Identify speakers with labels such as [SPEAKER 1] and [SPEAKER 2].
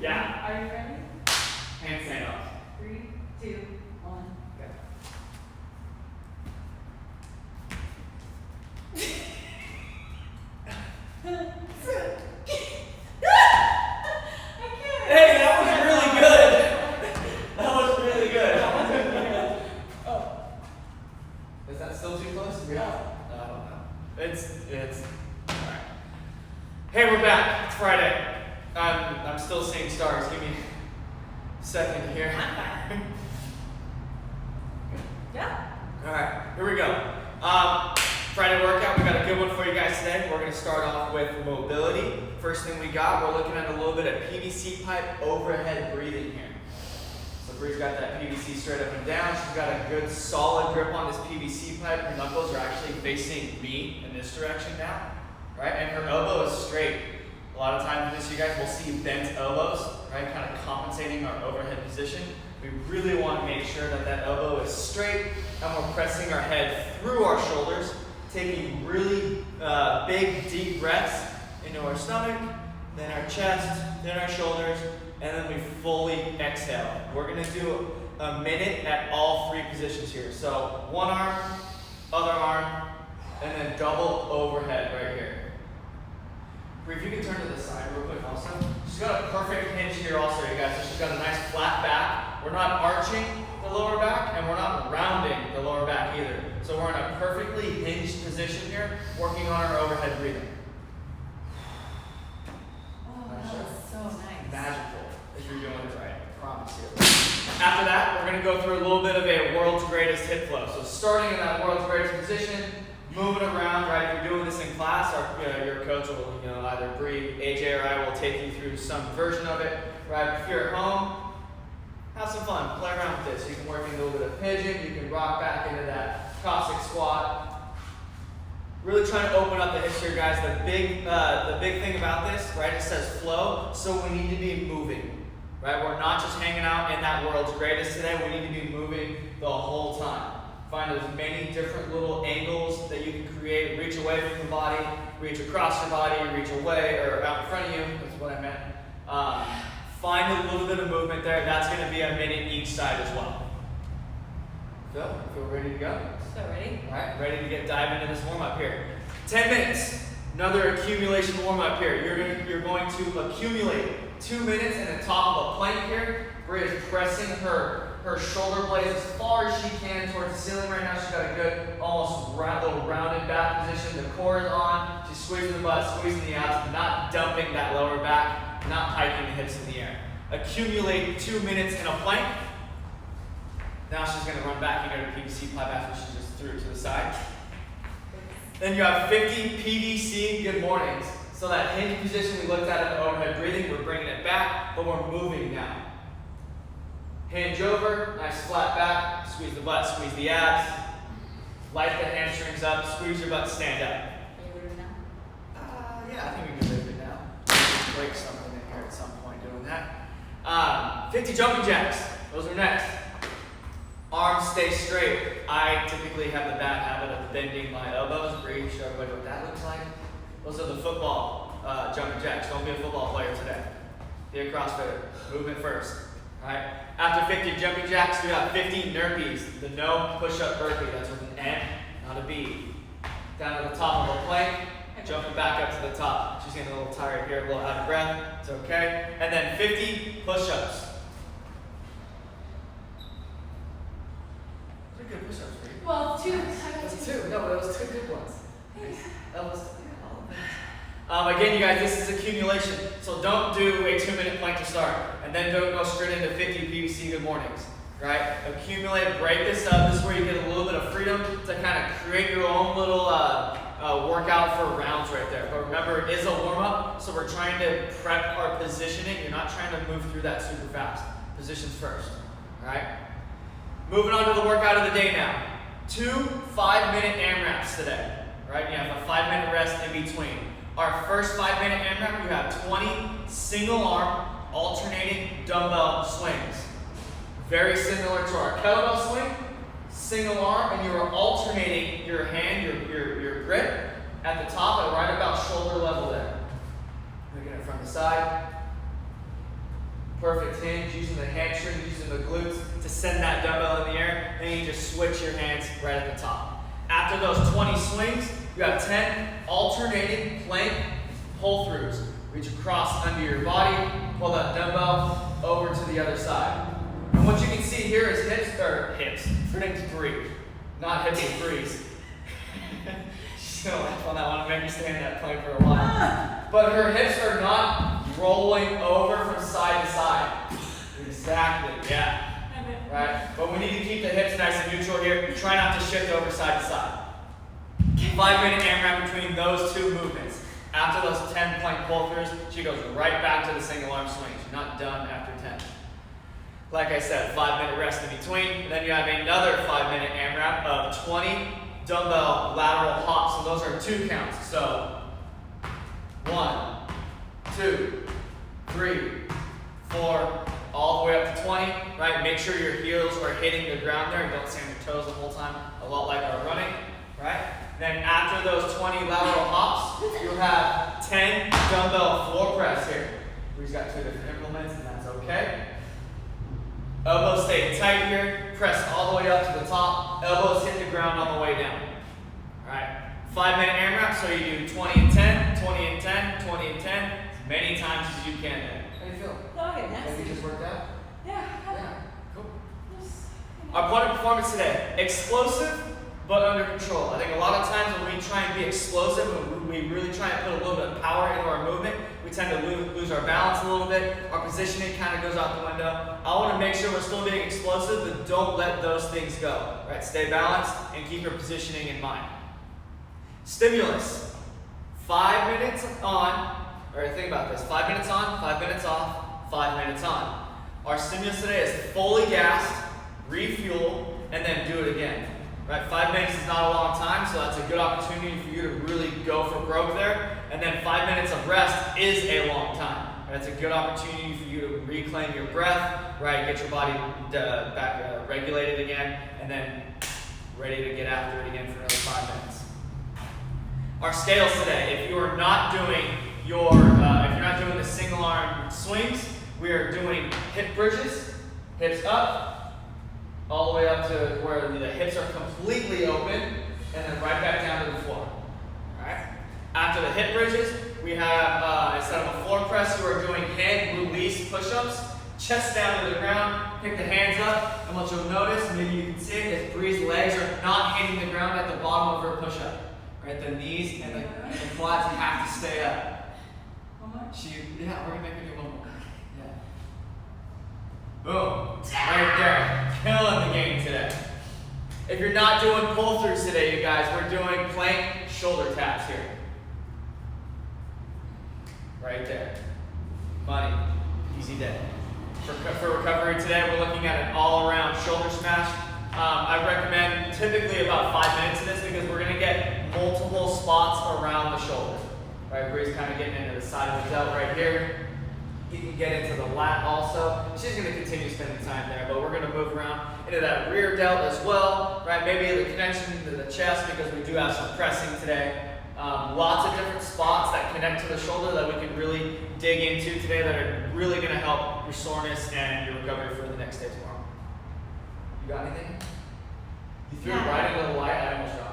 [SPEAKER 1] Yeah.
[SPEAKER 2] Are you ready?
[SPEAKER 1] Handstand off.
[SPEAKER 2] 3, 2, 1, go.
[SPEAKER 1] Hey, that was really good. That was really good.
[SPEAKER 2] Oh.
[SPEAKER 1] Is that still too close? Yeah. I don't know. It's all right. Hey, we're back. It's Friday. I'm still seeing stars. Give me a second here.
[SPEAKER 2] Yeah.
[SPEAKER 1] All right, here we go. Friday workout. We got a good one for you guys today. We're going to start off with mobility. First thing we got, we're looking at a little bit of PVC pipe overhead breathing here. So Bree's got that PVC straight up and down. She's got a good solid grip on this PVC pipe. Her knuckles are actually facing me in this direction now, right? And her elbow is straight. A lot of times in this, you guys will see bent elbows, right? Kind of compensating our overhead position. We really want to make sure that that elbow is straight and we're pressing our head through our shoulders, taking really big, deep breaths into our stomach, then our chest, then our shoulders, and then we fully exhale. We're going to do a minute at all three positions here. So one arm, other arm, and then double overhead right here. If you can turn to the side real quick also. She's got a perfect hinge here also, you guys. So she's got a nice flat back. We're not arching the lower back, and we're not rounding the lower back either. So we're in a perfectly hinged position here, working on our overhead breathing.
[SPEAKER 2] Oh, that was so nice.
[SPEAKER 1] Magical, if you're doing it right, I promise you. After that, we're going to go through a little bit of a world's greatest hip flow. So starting in that world's greatest position, moving around, right? If you're doing this in class, your coach will, either Bree, AJ, or I will take you through some version of it, right? If you're at home, have some fun, play around with this. You can work in a little bit of pigeon, you can rock back into that Cossack squat. Really trying to open up the hips here, guys. The big thing about this, right? It says flow, so we need to be moving, right? We're not just hanging out in that world's greatest today. We need to be moving the whole time. Find as many different little angles that you can create. Reach away from the body, reach across your body, reach away or out in front of you. That's what I meant. Find a little bit of movement there. That's going to be a minute each side as well. So, feel ready to go?
[SPEAKER 2] So ready?
[SPEAKER 1] All right, ready to dive into this warm up here. 10 minutes. Another accumulation warm up here. You're going to accumulate 2 minutes in the top of a plank here. Bree is pressing her shoulder blades as far as she can towards the ceiling right now. She's got a good, almost little rounded back position. The core is on. She's squeezing the butt, squeezing the abs, not dumping that lower back, not hiking the hips in the air. Accumulate 2 minutes in a plank. Now she's going to run back into her PVC pipe after she just threw it to the side. Then you have 50 PVC good mornings. So that hinge position we looked at in the overhead breathing, we're bringing it back, but we're moving now. Hinge over, nice flat back, squeeze the butt, squeeze the abs, light the hamstrings up, squeeze your butt, stand up.
[SPEAKER 2] Are you ready now?
[SPEAKER 1] Yeah, I think we can lift it now. Break something in here at some point doing that. 50 jumping jacks, those are next. Arms stay straight. I typically have the bad habit of bending my elbows. Bree, show everybody what that looks like. Those are the football jumping jacks. Don't be a football player today. Be a CrossFitter. Movement first. Alright, after 50 jumping jacks, we got 50 Nurpees, the no push-up burpee. That's with an N, not a B. Down to the top of a plank, jumping back up to the top. She's getting a little tired here, a little out of breath. It's okay. And then 50 push-ups. Those are good push-ups for you.
[SPEAKER 2] Well, 2.
[SPEAKER 1] That's 2. No, but it was 2 good ones. That was all of them. Again, you guys, this is accumulation, so don't do a 2-minute plank to start, and then don't go straight into 50 PVC good mornings, right? Accumulate, break this up. This is where you get a little bit of freedom to kind of create your own little workout for rounds right there. But remember, it is a warm-up, so we're trying to prep our positioning. You're not trying to move through that super fast. Positions first, all right? Moving on to the workout of the day now. 2 5-minute AMRAPs today, right? You have a 5-minute rest in between. Our first 5-minute AMRAP, you have 20 single arm alternating dumbbell swings. Very similar to our kettlebell swing, single arm, and you are alternating your hand, your grip at the top and right about shoulder level there. Look at it from the side. Perfect hinge, using the hamstring, using the glutes to send that dumbbell in the air. Then you just switch your hands right at the top. After those 20 swings, you have 10 alternating plank pull-throughs. Reach across under your body, pull that dumbbell over to the other side. And what you can see here is hips, predict three, not hips and threes. She's gonna laugh on that one and make me stay in that plank for a while. But her hips are not rolling over from side to side. Exactly, yeah. Right? But we need to keep the hips nice and neutral here. Try not to shift over side to side. 5-minute AMRAP between those two movements. After those 10 plank pull-throughs, she goes right back to the single arm swing. She's not done after 10. Like I said, 5-minute rest in between. Then you have another 5-minute AMRAP of 20 dumbbell lateral hops. And those are 2 counts. So 1, 2, 3, 4, all the way up to 20, right? Make sure your heels are hitting the ground there. Don't sand your toes the whole time, a lot like our running, right? Then after those 20 lateral hops, you'll have 10 dumbbell floor press here. We've got 2 different implements, and that's okay. Elbows stay tight here. Press all the way up to the top. Elbows hit the ground on the way down. All right. 5-minute AMRAP, so you do 20 and 10, 20 and 10, 20 and 10, as many times as you can there. How do you feel?
[SPEAKER 2] Okay, nice.
[SPEAKER 1] Have you just worked out?
[SPEAKER 2] Yeah.
[SPEAKER 1] Yeah, cool. Our point of performance today, explosive but under control. I think a lot of times when we try and be explosive, when we really try and put a little bit of power into our movement, we tend to lose our balance a little bit. Our positioning kind of goes out the window. I want to make sure we're still being explosive, but don't let those things go. Right? Stay balanced and keep your positioning in mind. Stimulus. 5 minutes on, or think about this, 5 minutes on, 5 minutes off, 5 minutes on. Our stimulus today is fully gassed, refuel, and then do it again. Right? 5 minutes is not a long time, so that's a good opportunity for you to really go for broke there. And then 5 minutes of rest is a long time. That's a good opportunity for you to reclaim your breath, right? Get your body back regulated again, and then ready to get after it again for another 5 minutes. Our scales today, if you are not doing the single arm swings, we are doing hip bridges, hips up, all the way up to where the hips are completely open, and then right back down to the floor. All right. After the hip bridges, we have instead of a floor press, you are doing hand release push-ups, chest down to the ground, pick the hands up, and what you'll notice, maybe you can see it, is Bree's legs are not hitting the ground at the bottom of her push-up. Right, the knees and the quads have to stay up.
[SPEAKER 2] One more?
[SPEAKER 1] Yeah, we're gonna make her do one more. Yeah. Boom. Right there. Killing the game today. If you're not doing pull-throughs today, you guys, we're doing plank shoulder taps here. Right there. Money. Easy day. For recovery today, we're looking at an all-around shoulder smash. I recommend typically about 5 minutes of this because we're going to get multiple spots around the shoulder. Right, Bree's kind of getting into the side of the delt right here. You can get into the lat also. She's going to continue spending time there, but we're going to move around into that rear delt as well. Right, maybe the connection to the chest because we do have some pressing today. Lots of different spots that connect to the shoulder that we can really dig into today that are really going to help your soreness and your recovery for the next day tomorrow. You got anything? You threw it right into the light. I almost dropped.